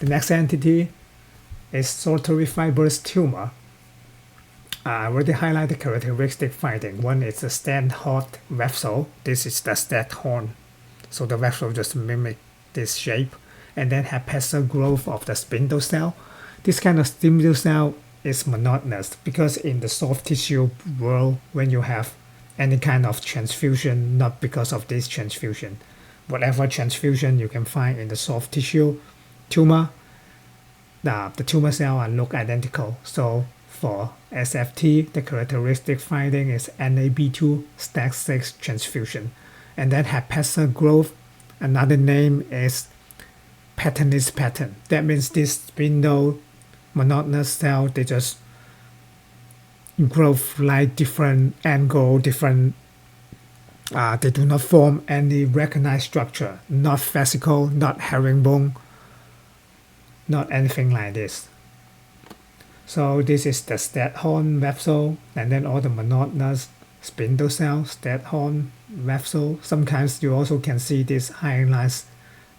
The next entity is solitary fibrous tumor. I already highlighted the characteristic finding. One is the Stanhope vessel. This is the Stanhope. So the vessel just mimic this shape. And then haphazard growth of the spindle cell. This kind of spindle cell is monotonous because in the soft tissue world, when you have any kind of transfusion, not because of this transfusion, whatever transfusion you can find in the soft tissue tumor, the tumor cell are look identical. So for SFT, the characteristic finding is NAB2 stat 6 transfusion. And then haphazard growth, another name is patternless pattern. That means this spindle monotonous cell, they just grow like different angle, different, they do not form any recognized structure, not vesicle, not herringbone, not anything like this. So this is the Stanhope vessel, and then all the monotonous spindle cells, Stanhope vessel. Sometimes you also can see this hyalinized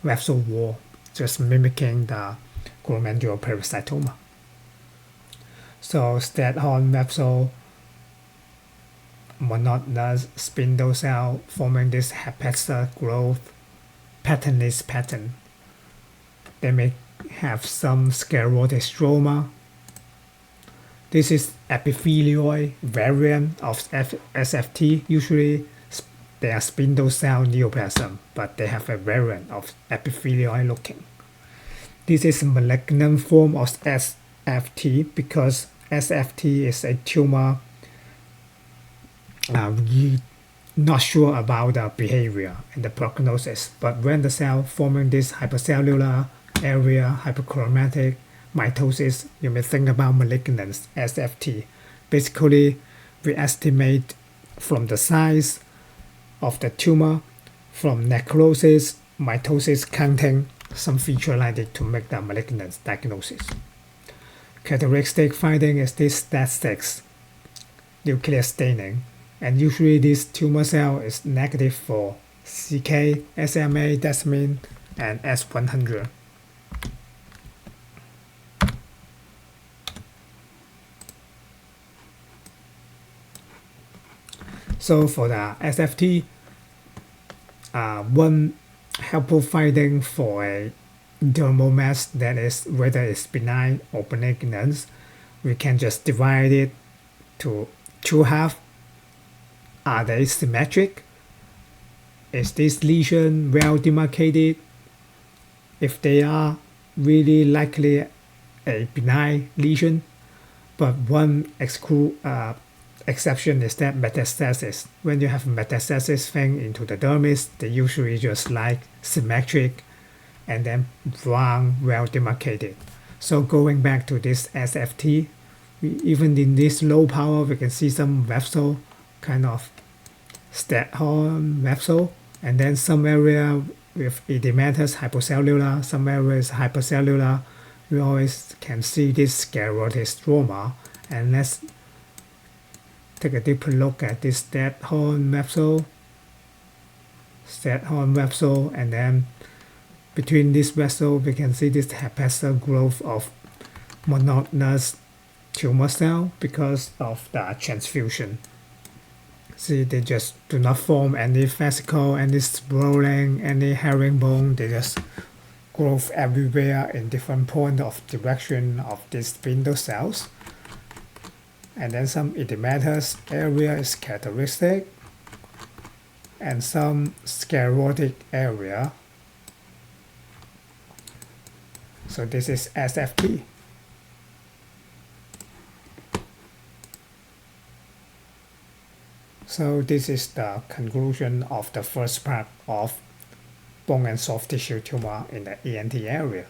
vessel wall, just mimicking the glomeruloparasitoma. So Stanhope vessel, monotonous spindle cell forming this haphazard growth, patternless pattern. They may have some sclerotic stroma. This is epithelioid variant of SFT. Usually they are spindle cell neoplasm, but they have a variant of epithelioid looking. This is a malignant form of SFT because SFT is a tumor. We're not sure about the behavior and the prognosis, but when the cell forming this hypercellular area, hyperchromatic mitosis, you may think about malignant SFT. Basically, we estimate from the size of the tumor, from necrosis, mitosis counting, some feature like it to make the malignant diagnosis. Characteristic finding is this stat 6 nuclear staining, and usually this tumor cell is negative for CK, SMA, desmin, and S100. So for the SFT, one helpful finding for a dermal mass that is whether it's benign or malignant, we can just divide it to two halves. Are they symmetric? Is this lesion well demarcated? If they are, really likely a benign lesion. But one exception is that metastasis. When you have metastasis thing into the dermis, they usually just like symmetric and then brown, well demarcated. So going back to this SFT, even in this low power, we can see some vessel, kind of Stanhope vessel, and then some area with edematous hypocellular, some areas hypercellular. We always can see this sclerotic stroma. And let's take a deeper look at this Stanhope vessel, and then between this vessel we can see this haphazard growth of monotonous tumor cell because of the transfusion. See, they just do not form any vesicle, any swelling, any herringbone. They just grow everywhere in different point of direction of these spindle cells. And then some edematous area is characteristic, and some sclerotic area. So this is SFT. So this is the conclusion of the first part of bone and soft tissue tumor in the ENT area.